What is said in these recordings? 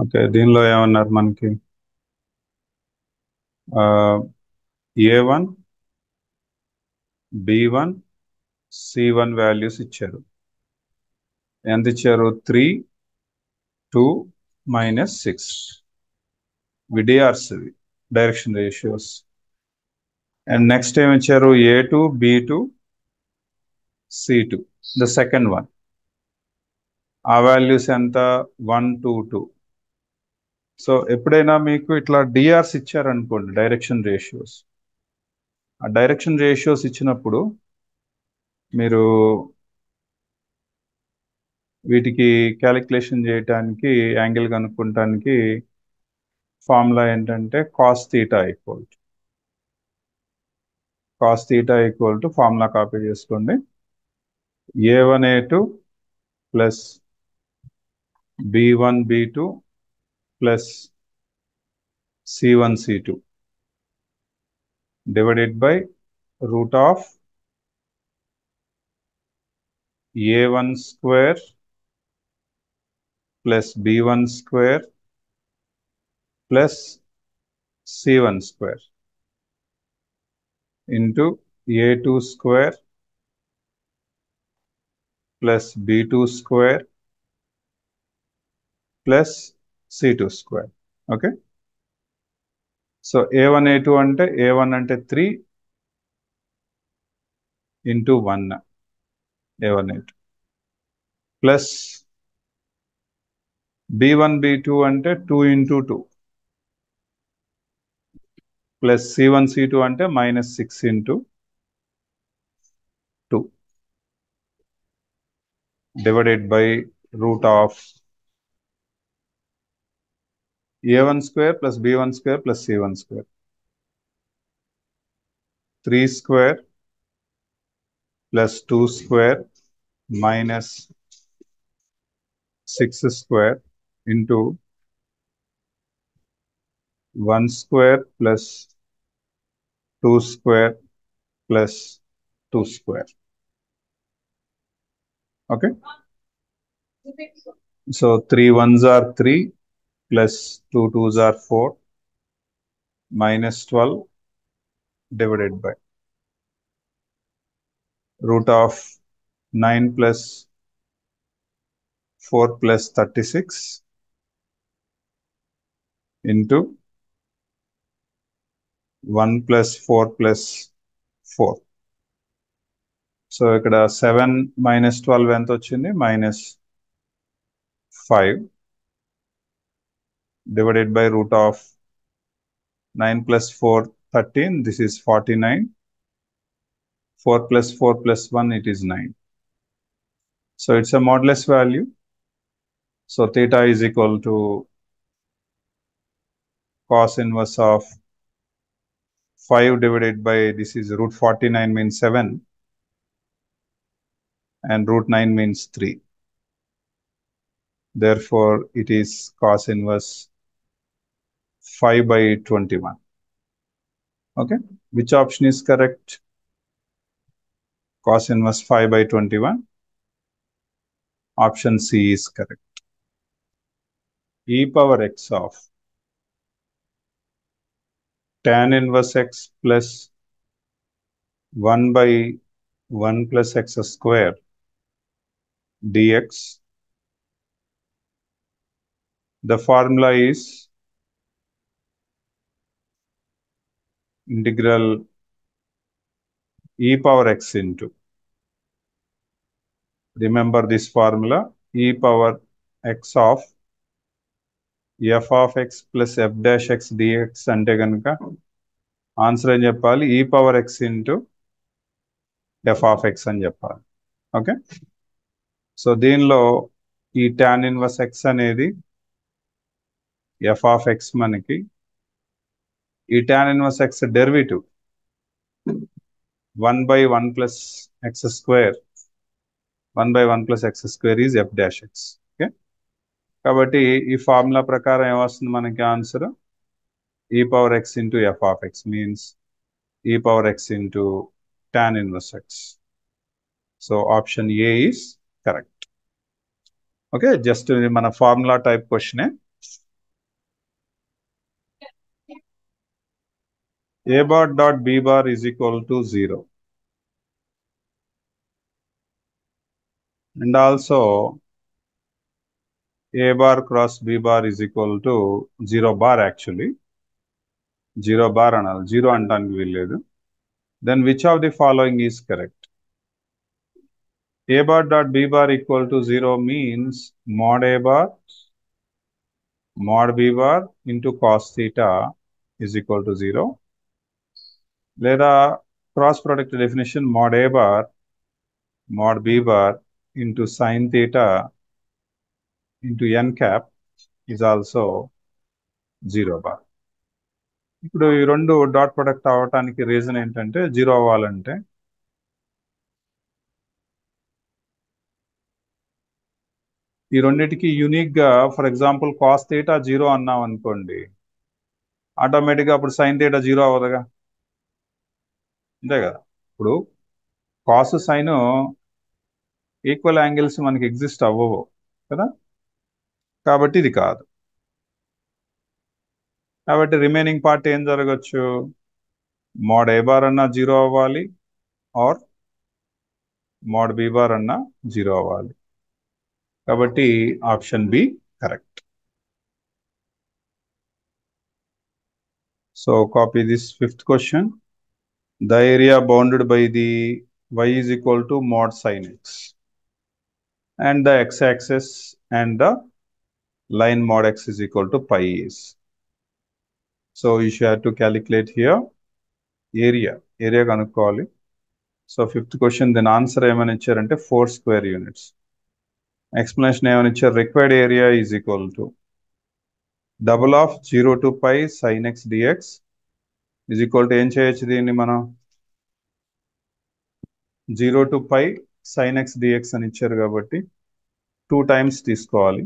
Okay, దీనిలో ఏమన్నారు మనకి A1 B1 C1 వాల్యూస్ ఇచ్చారు. ఎంత ఇచ్చారు? 3 2 -6 విడిఆర్స్ డైరెక్షన్ రేషియోస్. అండ్ నెక్స్ట్ ఏమి ఇచ్చారు? A2 B2 C2 the second one. ఆ వాల్యూస్ ఎంత? 1 2 2. సో ఎప్పుడైనా మీకు ఇట్లా డిఆర్స్ ఇచ్చారనుకోండి, డైరెక్షన్ రేషియోస్, ఆ డైరెక్షన్ రేషియోస్ ఇచ్చినప్పుడు మీరు వీటికి క్యాలిక్యులేషన్ చేయడానికి, యాంగిల్ కనుక్కోవటానికి ఫార్ములా ఏంటంటే cos theta equal to formula copy చేసుకోండి. A1 A2 plus B1 B2 plus C1 C2 divided by root of A1 square plus B1 square plus C1 square into A2 square plus B2 square plus C2 square. Okay. So A1 A2 అంటే A1 అంటే 3 into 1 A1 A2 plus B1 B2 అంటే 2 into 2 plus C1 C2 అంటే -6 into 2 divided by root of A1 square plus B1 square plus C1 square. 3 square plus 2 square minus 6 square into 1 square plus 2 square plus 2 square. Okay. So 3 1s are 3 plus 2 2s are 4 minus 12 divided by root of 9 plus 4 plus 36 into 1 plus 4 plus 4. So ఇక్కడ 7 minus 12 ఎంత వచ్చింది? -5 divided by root of 9 plus 4 13. This is 49. 4 plus 4 plus 1, it is 9. So it's a modulus value. So theta is equal to cos inverse of 5 divided by, this is root 49 means 7 and root 9 means 3. Therefore, it is cos inverse 5 by 21. Okay. Which option is correct? Cos inverse 5 by 21. Option C is correct. E power x of tan inverse x plus 1 by 1 plus x square dx. The formula is integral e power x into, remember this formula, e power x of f of x plus f dash x dx అంటే కనుక answer ఏం చెప్పాలి? e power x into f of x అని చెప్పాలి. Okay. So దీనిలో ఈ tan inverse x అనేది f of x, మనకి ఈ tan inverse x derivative 1 by 1 plus x square, 1 by 1 plus x square is f dash x. Okay. కాబట్టి ఈ formula ప్రకారం ఏమొస్తుంది మనకి answer? e power x into f of x means e power x into tan inverse x. So option A is correct. Okay, just మన formula type question. A bar dot B bar is equal to 0. And also A bar cross B bar is equal to 0 bar actually. 0 bar anal. 0 antaనికి వీల్లేదు. Then which of the following is correct? A bar dot B bar equal to 0 means mod A bar mod B bar into cos theta is equal to 0. లేదా cross product definition mod A bar mod B bar into sin theta into n cap is also 0 bar. ఇప్పుడు ఈ రెండు dot product అవ్వటానికి reason ఏంటంటే 0 అవ్వాలంటే ఈ రెండింటికి unique గా ఫర్ ఎగ్జాంపుల్ కాస్ థీటా 0 అన్నాం అనుకోండి, ఆటోమేటిక్గా అప్పుడు సైన్ థీటా 0 అవ్వదుగా, అంతే కదా. ఇప్పుడు కాస్ సైన్ ఈక్వల్ యాంగిల్స్ మనకి ఎగ్జిస్ట్ అవ్వవు కదా, కాబట్టి ఇది కాదు. కాబట్టి రిమైనింగ్ పార్ట్ ఏం జరగచ్చు, మోడ్ ఏ బార్ అన్నా 0 అవ్వాలి ఆర్ మోడ్ బి బార్ అన్నా 0 అవ్వాలి. కాబట్టి option B correct. So copy this fifth question. The area bounded by the y is equal to mod sin x and the x-axis and the line mod x is equal to pi is. So you should have to calculate here area కనుక్కోవాలి. So fifth question then answer ఏమని ఇచ్చారంటే 4 square units. Explanation ఏమని ఇచ్చారు, required area is equal to double of 0 to pi sin x dx is equal to ఏం చేయొచ్చు దీన్ని మనం 0 to pi sin x dx అని ఇచ్చారు కాబట్టి 2 times తీసుకోవాలి.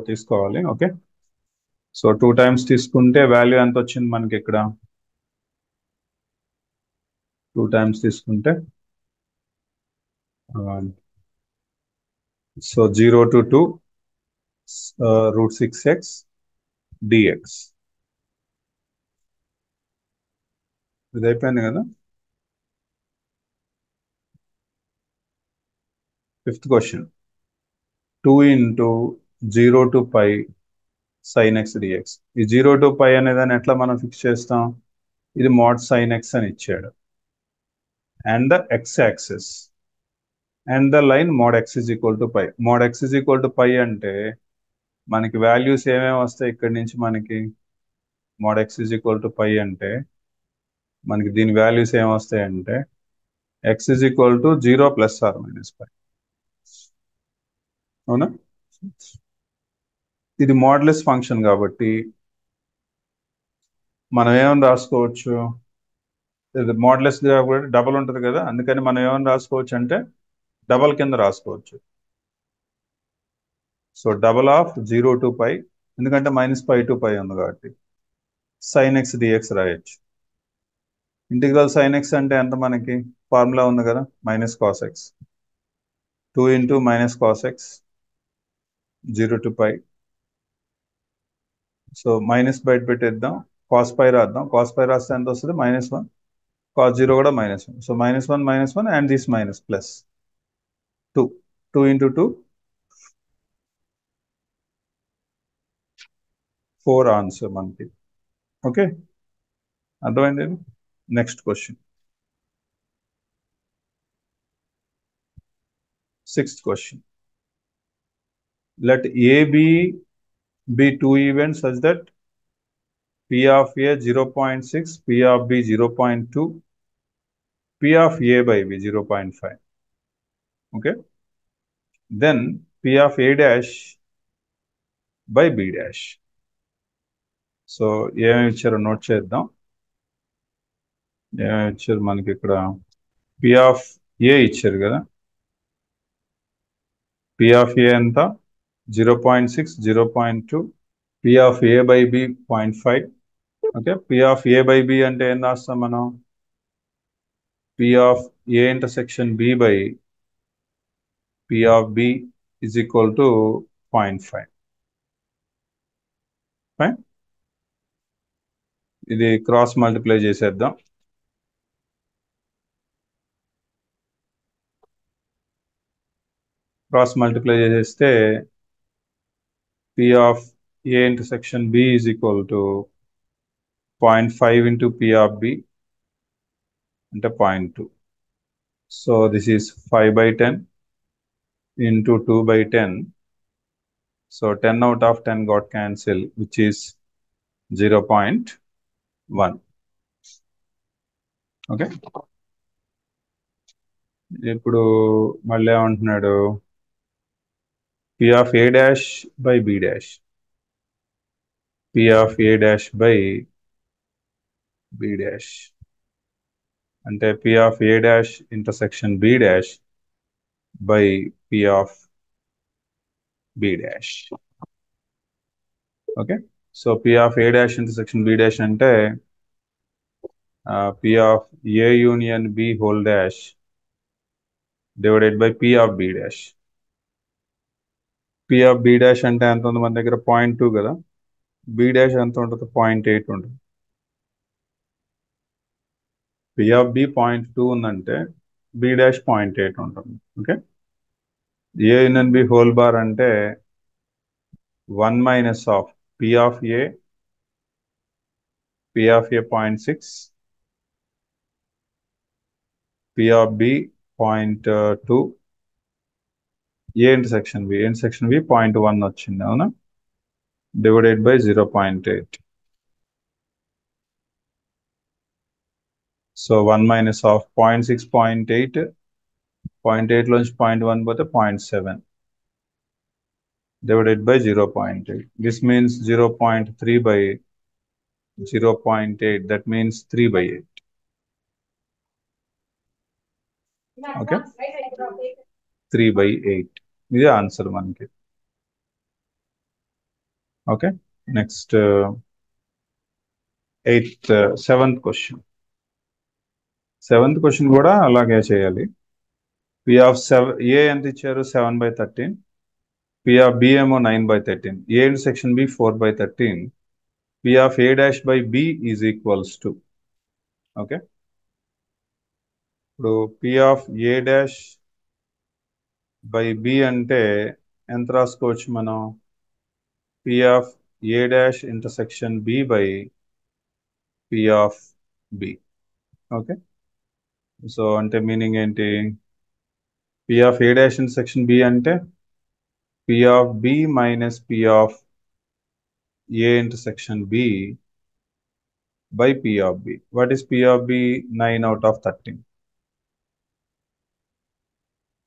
తీసుకోవాలి. ఓకే, సో 2 times తీసుకుంటే వాల్యూ ఎంత వచ్చింది మనకి ఇక్కడ, 2 times తీసుకుంటే so 0 to 2 root 6x dx. ఇది అయిపోయింది కదా. Fifth question 2 into 0 to pi sin x dx. ఈ 0 to pi అనేదాన్ని ఎట్లా మనం ఫిక్స్ చేస్తాం, ఇది mod sin x అని ఇచ్చాడు and the x-axis and the line mod x is equal to pi. mod x is equal to pi అంటే మనకి వాల్యూస్ ఏమేమి వస్తాయి ఇక్కడి నుంచి, మనకి mod x is equal to pi అంటే మనకి దీని values ఏమొస్తాయంటే x is equal to 0 plus or minus pi. అవునా, ఇది మోడ్లెస్ ఫంక్షన్ కాబట్టి మనం ఏమని రాసుకోవచ్చు, ఇది మోడ్లెస్ కాబట్టి డబల్ ఉంటుంది కదా, అందుకని మనం ఏమని రాసుకోవచ్చు అంటే డబల్ కింద రాసుకోవచ్చు. So double of 0 to pi, ఎందుకంటే -pi to pi ఉంది కాబట్టి sin x dx రాయొచ్చు. ఇంటిగ్రల్ sin x అంటే ఎంత, మనకి ఫార్ములా ఉంది కదా, minus cos X, 2 into minus cos x 0 to pi. So minus బయట పెట్టేద్దాం, కాస్ పై రాద్దాం, కాస్ పై రాస్తే ఎంత వస్తుంది -1, cos 0 కూడా -1. So -1 and this minus plus 2 into 2 4 answer మనకి. ఓకే, అర్థమైంది. Next question, sixth question. Let AB be 2 events such that P of A 0.6, P of B 0.2, P of A by B 0.5. Okay, then P of A dash by B dash. So ఏమేమి ఇచ్చారో note చేద్దాం. ఏమేమి ఇచ్చారు మనకి ఇక్కడ, P of A ఇచ్చారు కదా, P of A ఎంత 0.6, 0.2, P of A by B 0.5. Okay, P of A by B అంటే ఏం రాస్తాం మనం, P of A intersection B by P of B is equal to 0.5. Fine. ఇది క్రాస్ మల్టిప్లై చేసేద్దాం. Cross multiply చేసేస్తే P of A intersection B is equal to 0.5 into P of B అంటే 0.2. So this is 5 by 10 into 2 by 10. So 10 out of 10 got cancelled, which is 0.1. Okay, ఇప్పుడు మళ్ళీ ఏమంటున్నాడు, P of A dash by B dash. P of A dash by B dash అంటే P of A dash intersection B dash by P of B dash. Okay, so P of A dash intersection B dash అంటే P of A union B whole dash divided by P of B dash. P of B dash అంటే ఎంత ఉంది మన దగ్గర, 0.2 కదా. B dash ఎంత ఉంటుంది, 0.8 ఉంటుంది. P of B 0.2 ఉందంటే B dash 0.8 ఉంటుంది. Okay, A union B whole bar అంటే 1 minus of P of A, P of A 0.6, P of B 0.2, A intersection B 0.1 వచ్చింది అవునా, divided by 0.8. So 1 minus of 0.6, 0.8, 0.8 లోంచి 0.1 పోతే 0.7 divided by 0.8. This means 0.3 by 0.8. That means 3 by 8. Okay, 3 by 8. This is the answer మనకి. Okay, next 7th question. 7th question కూడా అలాగే చేయాలి. P of A ఎంత ఇచ్చారు, 7 by 13. P of B ఏమో 9 by 13. A intersection B 4 by 13. P of A dash by B is equals to. Okay, ఇప్పుడు P of A dash by B అంటే ఎంత రాసుకోవచ్చు మనం, P of A dash intersection B by P of B. Okay, so అంటే meaning ఏంటి, P of A dash intersection B అంటే P of B minus P of A intersection B by P of B. What is P of B? 9 out of 13.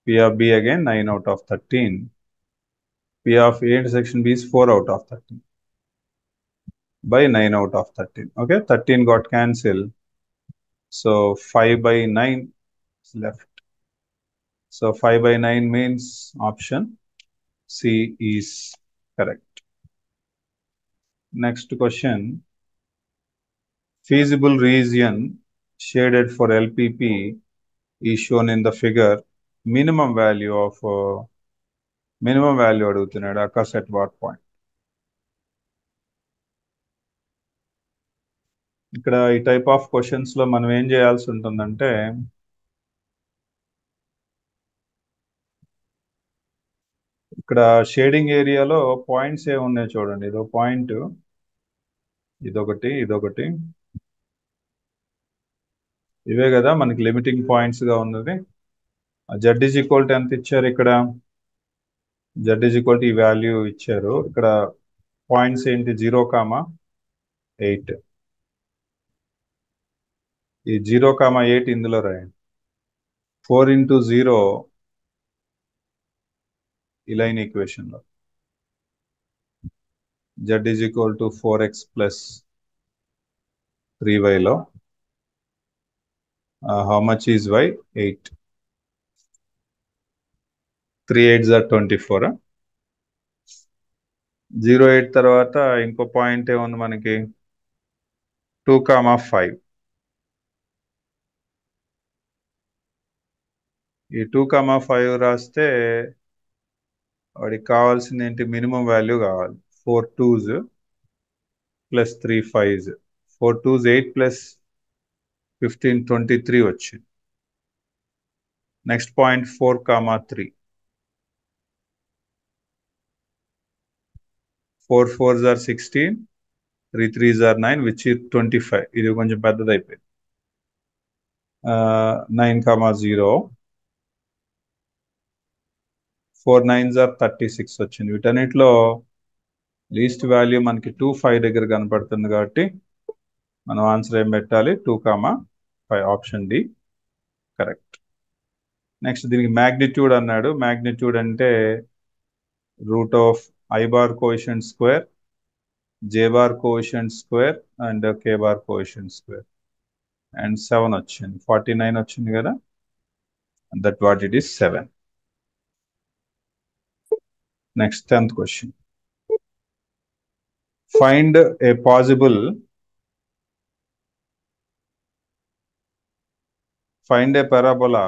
P of B again 9 out of 13. P of A intersection B is 4 out of 13 by 9 out of 13. Okay, 13 got cancelled. So 5 by 9 is left. So 5 by 9 means option C is correct. Next question. Feasible region shaded for LPP is shown in the figure. Minimum value అడుగుతున్నాడు, occurs at what point? ఇక్కడ ఈ type of questions లో మనం ఏం చేయాల్సి ఉంటుందంటే, ఇక్కడ shading ఏరియాలో పాయింట్స్ ఏ ఉన్నాయి చూడండి. ఇదో పాయింట్, ఇదొకటి, ఇవే కదా మనకి లిమిటింగ్ పాయింట్స్ గా ఉన్నది. Z is equal to ఎంత ఇచ్చారు ఇక్కడ, Z is equal to ఈ వాల్యూ ఇచ్చారు. ఇక్కడ పాయింట్స్ ఏంటి, 0,8. ఈ 0,8 ఇందులో రాయండి. 4 into 0 ఈ లైన్ ఈక్వేషన్ లో Z is equal to 4x plus 3y లో how much is y? 8. 3 8s are 24. 0,8 తర్వాత ఇంకో పాయింట్ ఏముంది మనకి, 2,5. ఈ 2,5 రాస్తే వాడికి కావాల్సింది ఏంటి, మినిమం వాల్యూ కావాలి. 4 2s plus 3 5s, 4 2s 8 plus 15 23 వచ్చింది. Next point 4,3, 4 4s are 16, 3 3s are 9, which is 25. ఇది కొంచెం పెద్దది అయిపోయింది. 9,0, 4 9s are 36 వచ్చింది. వీటన్నిటిలో లీస్ట్ వాల్యూ మనకి 2 5 దగ్గర కనపడుతుంది కాబట్టి మనం ఆన్సర్ ఏం పెట్టాలి, 2,5. Option D correct. నెక్స్ట్ దీనికి మ్యాగ్నిట్యూడ్ అన్నాడు. మ్యాగ్నిట్యూడ్ అంటే root of I bar coefficient square, J bar coefficient square and K bar coefficient square. And 7 వచ్చింది, 49 వచ్చింది కదా, that what it is 7. Next 10th question. Find a possible find a parabola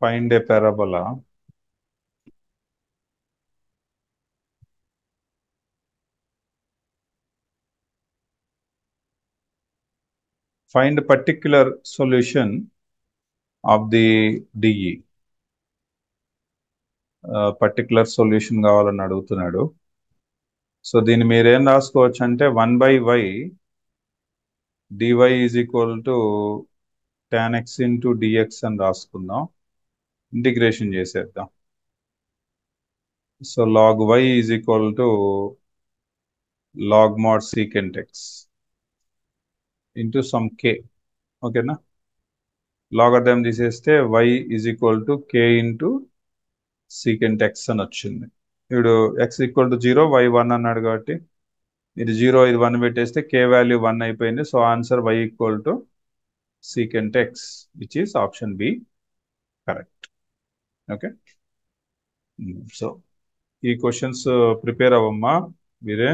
find a parabola find a particular solution of the DE. Particular solution కావాలని అడుగుతున్నాడు. So దీన్ని మీరేం రాసుకోవచ్చు అంటే 1/y dy is equal to tan x into dx అని రాసుకుందాం. Integration చేసేద్దాం. So log y is equal to log mod secant x into some k. ఓకేనా? Logarithm తీసేస్తే y is equal to k into secant x అని వచ్చింది. ఇప్పుడు x equal to 0, y 1 అన్నాడు కాబట్టి ఇది 0 ఇది 1 పెట్టేస్తే k వాల్యూ 1 అయిపోయింది. So answer y equal to secant x, which is option B correct. Okay, so ఈ క్వశ్చన్స్ ప్రిపేర్ అవ్వమ్మా వీరే.